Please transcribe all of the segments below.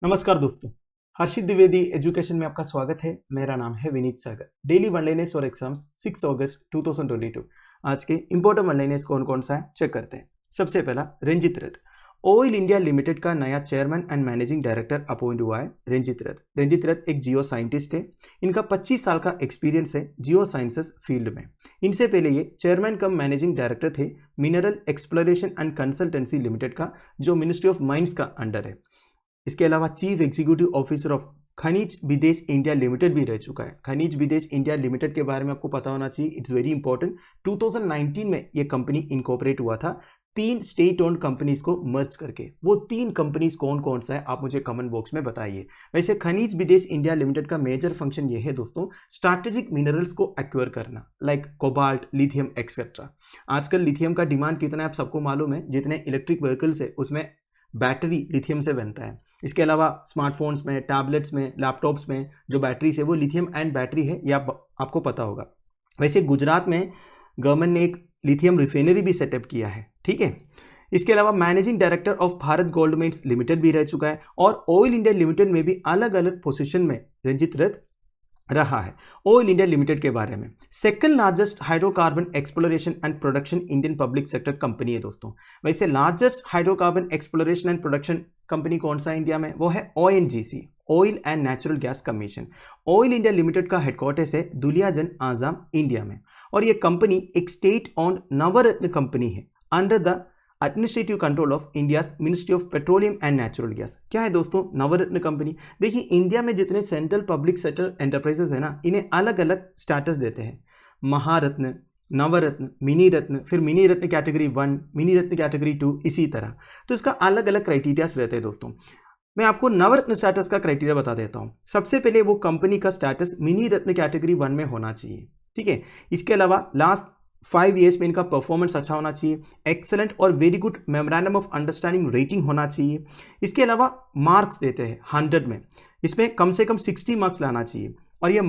नमस्कार दोस्तों, हर्षित द्विवेदी एजुकेशन में आपका स्वागत है। मेरा नाम है विनीत सागर। डेली वनलाइनर्स और एग्जाम्स 6 अगस्त 2022। आज के इंपॉर्टेंट वनलाइनर्स कौन कौन सा है चेक करते हैं। सबसे पहला, रंजित रथ। ऑयल इंडिया लिमिटेड का नया chairman and managing director appoint हुआ है रंजित रथ। रंजित रथ एक जियो साइंटिस्ट है। इनका 25 साल का एक्सपीरियंस है जियो साइंसेस फील्ड में। इनसे पहले ये चेयरमैन कम मैनेजिंग डायरेक्टर थे mineral exploration and consultancy limited का, जो मिनिस्ट्री ऑफ माइंस का अंडर है। इसके अलावा चीफ एग्जीक्यूटिव ऑफिसर ऑफ खनिज विदेश इंडिया लिमिटेड भी रह चुका है। खनिज विदेश इंडिया लिमिटेड के बारे में आपको पता होना चाहिए, इट्स वेरी इंपॉर्टेंट। 2019 में ये कंपनी इनकॉर्पोरेट हुआ था 3 स्टेट ओन्ड कंपनीज को मर्ज करके। वो 3 कंपनीज कौन कौन सा है आप मुझे कमेंट बॉक्स में बताइए। वैसे खनिज विदेश इंडिया लिमिटेड का मेजर फंक्शन ये है दोस्तों, स्ट्रैटेजिक मिनरल्स को एक्वायर करना, लाइक कोबाल्ट, लिथियम एक्सेट्रा। आजकल लिथियम का डिमांड कितना है आप सबको मालूम है। जितने इलेक्ट्रिक व्हीकल्स है उसमें बैटरी लिथियम से बनता है। इसके अलावा स्मार्टफोन्स में, टैबलेट्स में, लैपटॉप्स में जो बैटरीज है वो लिथियम एंड बैटरी है, यह आपको पता होगा। वैसे गुजरात में गवर्नमेंट ने एक लिथियम रिफाइनरी भी सेटअप किया है, ठीक है। इसके अलावा managing director of Bharat gold mines limited भी रह चुका है और ऑयल इंडिया लिमिटेड में भी अलग अलग पोजीशन में रंजित रथ रहा है। ऑयल इंडिया लिमिटेड के बारे में, second largest hydrocarbon exploration and production Indian public sector company है दोस्तों। वैसे largest hydrocarbon exploration and production company कौन सा इंडिया में, वो है ONGC, oil and natural gas commission. Oil India limited का हेडक्वार्टर्स है दुलियाजन आजम इंडिया में, और ये कंपनी एक स्टेट ऑन नवरत्न कंपनी है under the administrative control of India's ministry of petroleum and natural gas. क्या है दोस्तों नवरत्न कंपनी? देखिए, इंडिया में जितने सेंट्रल पब्लिक सेक्टर एंटरप्राइजेस है ना, इन्हें अलग अलग स्टेटस देते हैं। महारत्न, नवरत्न, मिनी रत्न, फिर मिनी रत्न कैटेगरी 1, मिनी रत्न कैटेगरी 2, इसी तरह। तो इसका अलग अलग क्राइटेरियाज रहते हैं दोस्तों। मैं आपको नवरत्न स्टेटस का क्राइटेरिया बता देता हूँ। सबसे पहले वो कंपनी का स्टेटस मिनी रत्न कैटेगरी 1 में होना चाहिए, ठीक है। इसके अलावा लास्ट 5 ईयर्स में इनका परफॉर्मेंस अच्छा होना चाहिए, एक्सेलेंट और very good memorandum of understanding rating होना चाहिए। इसके अलावा मार्क्स देते हैं 100 में, इसमें कम से कम 60 मार्क्स लाना चाहिए। और ये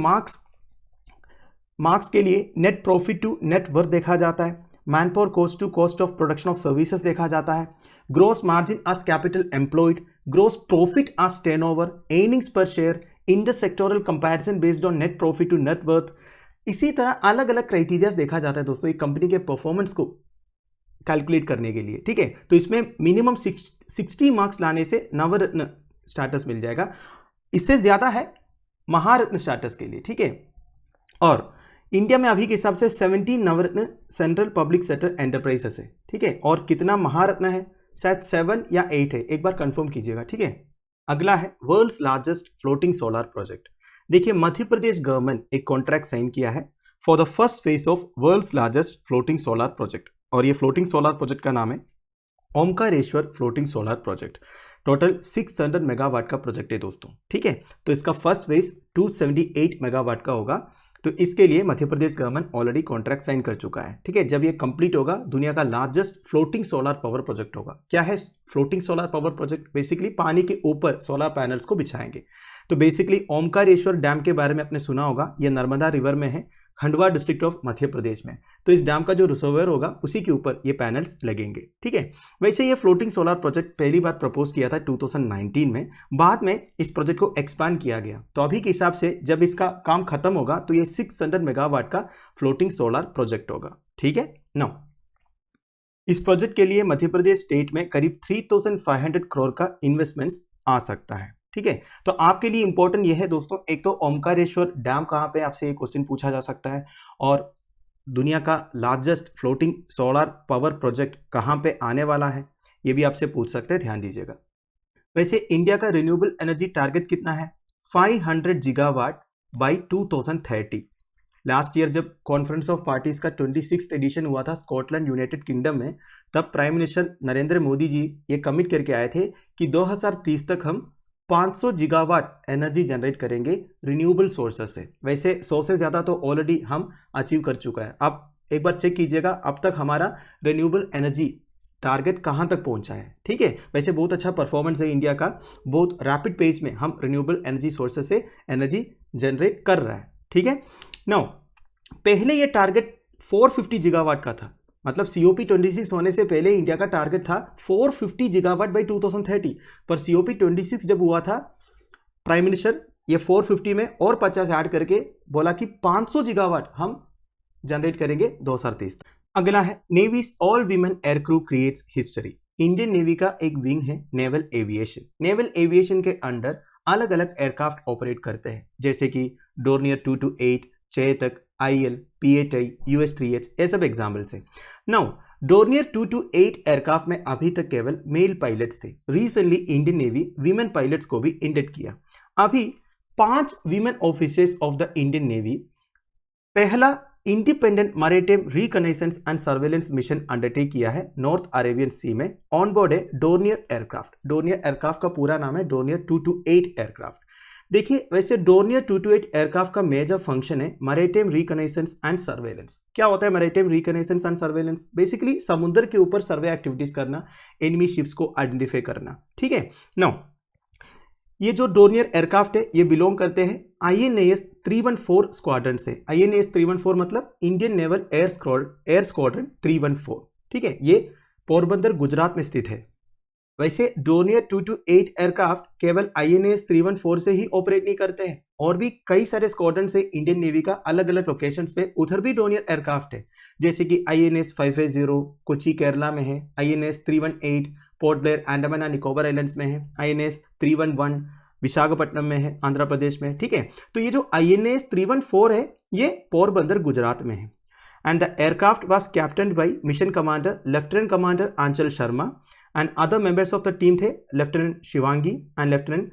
मार्क्स के लिए net profit to net worth देखा जाता है, manpower cost to cost of production of services देखा जाता है, gross margin as capital employed, gross profit as turnover, earnings per share, inter sectoral comparison based on net profit to net worth. इसी तरह अलग अलग criterias देखा जाता है दोस्तों एक कंपनी के परफॉर्मेंस को कैलकुलेट करने के लिए, ठीक है। तो इसमें मिनिमम 60 मार्क्स लाने से नवरत्न स्टेटस मिल जाएगा। इससे ज्यादा है महारत्न स्टेटस के लिए, ठीक है। और इंडिया में अभी के हिसाब से 17 नवरत्न सेंट्रल पब्लिक सेक्टर एंटरप्राइजेस है, ठीक है। और कितना महारत्न है, शायद 7 या 8 है, एक बार कंफर्म कीजिएगा, ठीक है। अगला है world's largest floating solar project. देखिए, मध्य प्रदेश गवर्नमेंट एक कॉन्ट्रैक्ट साइन किया है for the first phase of world's largest floating solar project, और ये फ्लोटिंग सोलर प्रोजेक्ट का नाम है Omkareshwar floating solar project. Total 600 megawatt का प्रोजेक्ट है दोस्तों, ठीक है। तो इसका फर्स्ट फेज 278 मेगावाट का होगा। तो इसके लिए मध्य Pradesh government already contract sign कर चुका है, ठीक है। जब ये कंप्लीट होगा दुनिया का largest floating solar power project होगा। क्या है floating solar power project? Basically पानी के ऊपर सोलर पैनल्स को बिछाएंगे। तो बेसिकली ओमकारेश्वर डैम के बारे में आपने सुना होगा, ये नर्मदा रिवर में है, खंडवा डिस्ट्रिक्ट ऑफ मध्य प्रदेश में। तो इस डैम का जो रिजर्वायर होगा उसी के ऊपर ये पैनल्स लगेंगे, ठीक है। वैसे ये फ्लोटिंग सोलर प्रोजेक्ट पहली बार प्रपोज किया था 2019 में, बाद में इस प्रोजेक्ट को एक्सपांड किया गया। तो अभी के हिसाब से जब इसका काम खत्म होगा तो ये 600 मेगावाट का फ्लोटिंग सोलर प्रोजेक्ट होगा, ठीक है। नाउ इस प्रोजेक्ट के लिए मध्य प्रदेश स्टेट में करीब 3500 करोड़ का इन्वेस्टमेंट्स आ सकता है, ठीक है। तो आपके लिए इंपॉर्टेंट यह है दोस्तों, एक तो ओमकारेश्वर डैम कहाँ पे, आपसे एक क्वेश्चन पूछा जा सकता है, और दुनिया का largest floating solar power project कहाँ पे आने वाला है, ये भी आपसे पूछ सकते हैं, ध्यान दीजिएगा। वैसे इंडिया का रिन्यूएबल एनर्जी टारगेट कितना है? 500 गीगावाट बाई 2030। लास्ट ईयर जब कॉन्फ्रेंस ऑफ पार्टीज का 26th एडिशन हुआ था स्कॉटलैंड यूनाइटेड किंगडम में, तब प्राइम मिनिस्टर नरेंद्र मोदी जी ये कमिट करके आए थे कि 2030 तक हम 500 गीगावाट एनर्जी जनरेट करेंगे रिन्यूएबल सोर्सेस से। वैसे 100 से ज़्यादा तो ऑलरेडी हम अचीव कर चुका है। अब एक बार चेक कीजिएगा अब तक हमारा रिन्यूएबल एनर्जी टारगेट कहाँ तक पहुँचा है, ठीक है। वैसे बहुत अच्छा परफॉर्मेंस है इंडिया का, बहुत रैपिड पेस में हम रिन्यूएबल एनर्जी सोर्सेस से एनर्जी जनरेट कर रहा है, ठीक है। नाउ पहले ये टारगेट 450 गीगावाट का था, मतलब COP26 होने से पहले इंडिया का टारगेट था 450 गीगावाट बाई 2030, पर COP26 जब हुआ था प्राइम मिनिस्टर ये 450 में और 50 ऐड करके बोला कि 500 गीगावाट हम जनरेट करेंगे 2030। अगला है navy's all women air crew creates history. Indian navy का एक विंग है नेवल एविएशन। नेवल एविएशन के अंडर अलग अलग एयरक्राफ्ट ऑपरेट करते हैं, जैसे कि Dornier 228, Chetak, IL, P8I, US-3H, ये सब एग्जाम्पल्स हैं। नाउ डोर्नियर 228 एयरक्राफ्ट में अभी तक केवल मेल पायलट्स थे। Recently Indian navy women pilots को भी इंडेक्ट किया। अभी 5 women officers of the Indian navy पहला independent maritime reconnaissance and surveillance mission undertake किया है नॉर्थ अरेबियन सी में। ऑन बोर्ड है डोर्नियर एयरक्राफ्ट। डोर्नियर एयरक्राफ्ट का पूरा नाम है डोर्नियर 228 एयरक्राफ्ट। देखिए वैसे डोर्नियर 228 एयरक्राफ्ट का मेजर फंक्शन है मैरीटाइम रिकनेसेंस एंड सर्वेलेंस। क्या होता है maritime reconnaissance and surveillance? Basically समुद्र के ऊपर सर्वे एक्टिविटीज करना, एनिमी शिप्स को आइडेंटिफाई करना। ठीक है। नाउ ये जो डोर्नियर एयरक्राफ्ट है ये बिलोंग करते हैं INAS 314 स्क्वाड्रन से। INAS 314 मतलब इंडियन नेवल एयर स्क्वाड्रन 314। ठीक है, ये पोरबंदर गुजरात में स्थित है। वैसे डोर्नियर 228 एयरक्राफ्ट केवल INAS 314 से ही ऑपरेट नहीं करते हैं, और भी कई सारे स्क्वाड्रन से इंडियन नेवी का अलग अलग लोकेशंस पे उधर भी डोर्नियर एयरक्राफ्ट है, जैसे कि INAS 550 कोची केरला में है, INAS 318 port Blair Andaman and Nicobar islands में है, INAS 311 विशाखापट्टनम में है आंध्र प्रदेश में। ठीक है, तो ये जो INAS 314 है ये पोरबंदर गुजरात में है। And the aircraft was captained by mission commander lieutenant commander Aanchal Sharma and other members of the team थे lieutenant Shivangi and lieutenant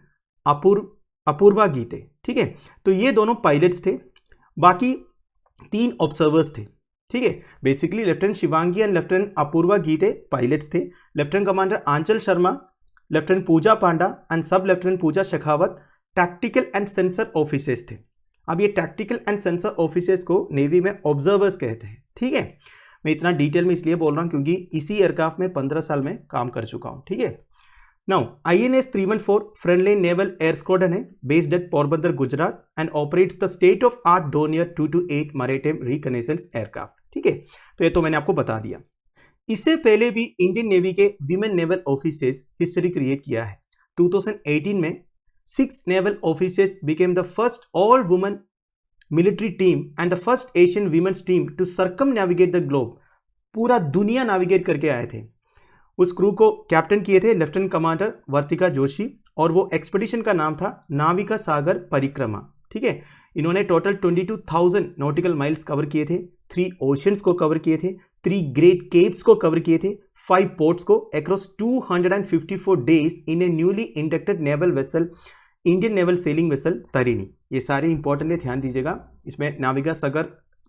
Apoorva Gite. ठीक है, तो ये दोनों पायलट्स थे, बाकी 3 ऑब्जर्वर्स थे। ठीक है, basically lieutenant Shivangi and lieutenant Apoorva Gite pilots थे, lieutenant commander Aanchal Sharma, lieutenant Pooja Panda and sub lieutenant Pooja Shekhawat tactical and sensor officers थे। अब ये टैक्टिकल एंड सेंसर ऑफिसर्स को नेवी में ऑब्जर्वर्स कहते हैं। ठीक है, मैं इतना डिटेल में इसलिए बोल रहा हूँ क्योंकि इसी एयरक्राफ्ट में 15 साल में काम कर चुका हूँ। ठीक है, now INAS 314 friendly naval air squadron है based at Porbandar Gujarat and operates the state of art Dornier 228 maritime reconnaissance aircraft. ठीक है, तो ये तो मैंने आपको बता दिया। इससे पहले भी इंडियन नेवी के women naval officers history create किया है। 2018 में 6 naval officers became the first all women military team and the first Asian women's team to circumnavigate the globe. पूरा दुनिया नेविगेट करके आए थे। उस क्रू को कैप्टन किए थे लेफ्टिनेंट कमांडर वर्तिका जोशी, और वो एक्सपेडिशन का नाम था नाविका सागर परिक्रमा। ठीक है, इन्होंने टोटल 22,000 नॉटिकल माइल्स कवर किए थे, 3 ओशंस को कवर किए थे, 3 ग्रेट केप्स को कवर किए थे, 5 पोर्ट्स को across 254 days in a newly inducted naval vessel Indian naval sailing vessel Tarini. ये सारे इंपॉर्टेंट है, ध्यान दीजिएगा। इसमें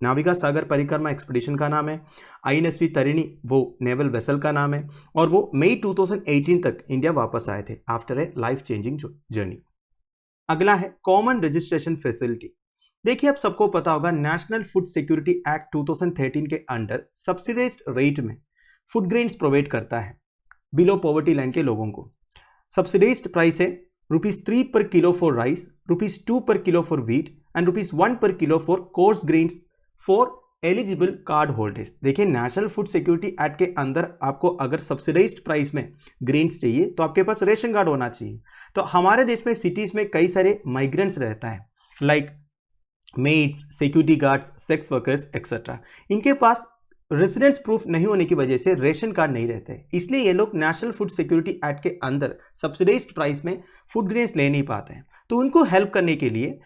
नाविका सागर परिक्रमा एक्सपेडिशन का नाम है, INSV तरिणी वो नेवल वेसल का नाम है, और वो मई 2018 तक इंडिया वापस आए थे after a life changing journey. अगला है कॉमन रजिस्ट्रेशन फैसिलिटी। देखिए, आप सबको पता होगा नेशनल फूड सिक्योरिटी एक्ट 2013 के अंडर सब्सिडाइज्ड रेट में फूड ग्रेन्स प्रोवाइड करता है बिलो पॉवर्टी लाइन के लोगों को। सब्सिडाइज्ड प्राइस है ₹3 पर किलो फॉर राइस, ₹2 पर किलो फॉर व्हीट एंड ₹1 पर kilo for course grains for eligible card holders. देखिए, नेशनल फूड सिक्योरिटी एक्ट के अंदर आपको अगर सब्सिडाइज्ड प्राइस में ग्रेन्स चाहिए तो आपके पास रेशन कार्ड होना चाहिए। तो हमारे देश में सिटीज में कई सारे माइग्रेंट्स रहता है, like maids, security guards, sex workers etcetera. इनके पास रेजिडेंस प्रूफ नहीं होने की वजह से रेशन कार्ड नहीं रहते, इसलिए ये लोग नेशनल फूड सिक्योरिटी एक्ट के अंदर सब्सिडाइज्ड प्राइस में फूड ग्रेन्स ले नहीं पाते हैं। तो उनको हेल्प करने के लिए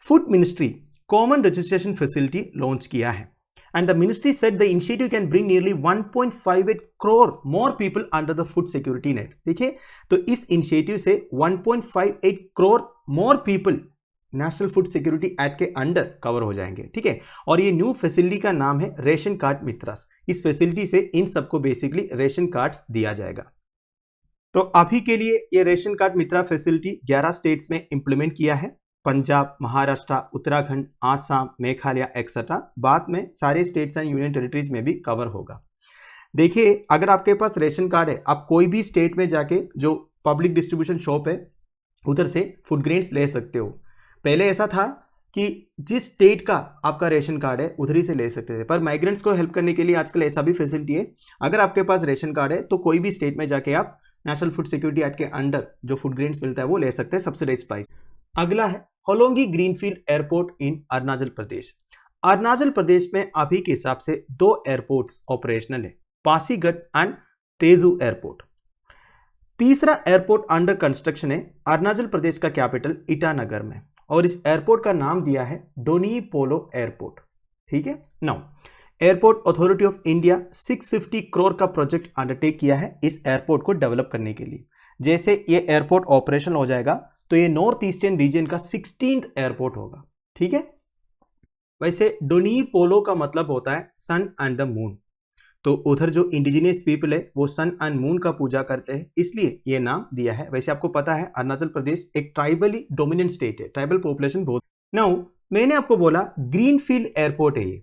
food ministry common registration facility launch किया है, and the ministry said the initiative can bring nearly 1.58 crore more people under the food security net. देखिए, तो इस इनिशिएटिव से 1.58 crore more people national food security act के अंडर कवर हो जाएंगे। ठीक है, और ये न्यू फैसिलिटी का नाम है रेशन कार्ड मित्रास। इस फैसिलिटी से इन सबको बेसिकली रेशन कार्ड्स दिया जाएगा। तो अभी के लिए ये रेशन कार्ड मित्रा फैसिलिटी 11 स्टेट्स में इंप्लीमेंट किया है, पंजाब, महाराष्ट्र, उत्तराखंड, आसाम, मेघालय एक्सेट्रा। बाद में सारे स्टेट्स एंड यूनियन टेरिटरीज में भी कवर होगा। देखिए, अगर आपके पास रेशन कार्ड है, आप कोई भी स्टेट में जाके जो पब्लिक डिस्ट्रीब्यूशन शॉप है उधर से फूड ग्रेन्स ले सकते हो। पहले ऐसा था कि जिस स्टेट का आपका रेशन कार्ड है उधर ही से ले सकते थे, पर माइग्रेंट्स को हेल्प करने के लिए आजकल ऐसा भी फैसिलिटी है, अगर आपके पास रेशन कार्ड है तो कोई भी स्टेट में जाके आप नेशनल फूड सिक्योरिटी एक्ट के अंडर जो फूड ग्रेन्स मिलता है वो ले सकते हैं सब्सिडाइज प्राइस। अगला है Hollongi greenfield airport in Arunachal Pradesh. Arunachal Pradesh में अभी के हिसाब से 2 एयरपोर्ट्स ऑपरेशनल है, पासीघाट एंड तेजू एयरपोर्ट। तीसरा एयरपोर्ट अंडर कंस्ट्रक्शन है अरुणाचल प्रदेश का कैपिटल ईटानगर में, और इस एयरपोर्ट का नाम दिया है डोनी पोलो एयरपोर्ट। ठीक है, now airport authority of India 650 crore का प्रोजेक्ट अंडरटेक किया है इस एयरपोर्ट को डेवलप करने के लिए। जैसे ये एयरपोर्ट ऑपरेशनल हो जाएगा तो ये नॉर्थ ईस्टर्न रीजन का 16th एयरपोर्ट होगा। ठीक है, वैसे डोनी पोलो का मतलब होता है सन एंड द मून, तो उधर जो इंडिजिनियस पीपल है वो सन एंड मून का पूजा करते हैं, इसलिए ये नाम दिया है। वैसे आपको पता है अरुणाचल प्रदेश एक ट्राइबली डोमिनेंट स्टेट है, ट्राइबल पॉपुलेशन बहुत। नाउ मैंने आपको बोला ग्रीनफील्ड एयरपोर्ट है ये।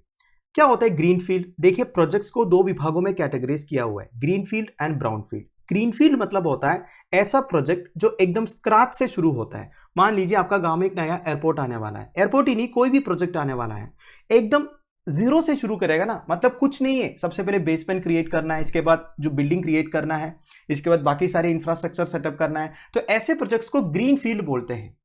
क्या होता है ग्रीनफील्ड? देखिए प्रोजेक्ट्स को 2 विभागों में कैटेगराइज किया हुआ है, ग्रीनफील्ड एंड ब्राउनफील्ड। ग्रीनफील्ड मतलब होता है ऐसा प्रोजेक्ट जो एकदम स्क्रैच से शुरू होता है। मान लीजिए आपका गांव में एक नया एयरपोर्ट आने वाला है, एयरपोर्ट ही नहीं कोई भी प्रोजेक्ट आने वाला है, एकदम जीरो से शुरू करेगा ना, मतलब कुछ नहीं है, सबसे पहले बेसमेंट क्रिएट करना है, इसके बाद जो बिल्डिंग क्रिएट करना है, इसके बाद बाकी सारे इंफ्रास्ट्रक्चर सेटअप करना है, तो ऐसे प्रोजेक्ट्स को ग्रीन फील्ड बोलते हैं।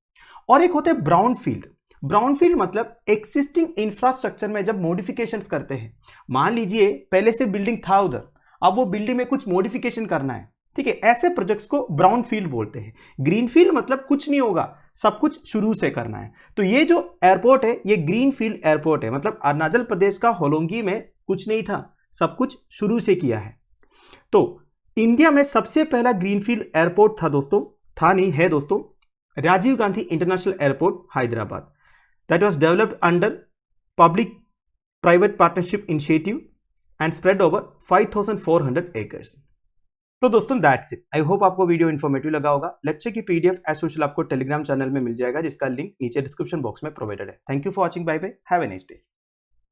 और एक होते हैं ब्राउन फील्ड। ब्राउन फील्ड मतलब एक्सिस्टिंग इंफ्रास्ट्रक्चर में जब मॉडिफिकेशंस करते हैं, मान लीजिए पहले से बिल्डिंग था उधर, अब वो बिल्डिंग में कुछ मॉडिफिकेशन करना है, ठीक है, ऐसे प्रोजेक्ट्स को ब्राउन फील्ड बोलते हैं। ग्रीन फील्ड मतलब कुछ नहीं होगा, सब कुछ शुरू से करना है। तो ये जो एयरपोर्ट है ये ग्रीन फील्ड एयरपोर्ट है, मतलब अरुणाचल प्रदेश का होलोंगी में कुछ नहीं था, सब कुछ शुरू से किया है। तो इंडिया में सबसे पहला ग्रीनफील्ड एयरपोर्ट था दोस्तों, था नहीं है दोस्तों, Rajiv Gandhi international airport Hyderabad, that was developed under public private partnership initiative and spread over 5400 acres. तो दोस्तों दैट्स इट। आई होप आपको वीडियो इन्फॉर्मेटिव लगा होगा। लेक्चर की पीडीएफ एज यूजुअल आपको टेलीग्राम चैनल में मिल जाएगा, जिसका लिंक नीचे डिस्क्रिप्शन बॉक्स में प्रोवाइडेड है। Thank you for watching, bye bye, have a nice day.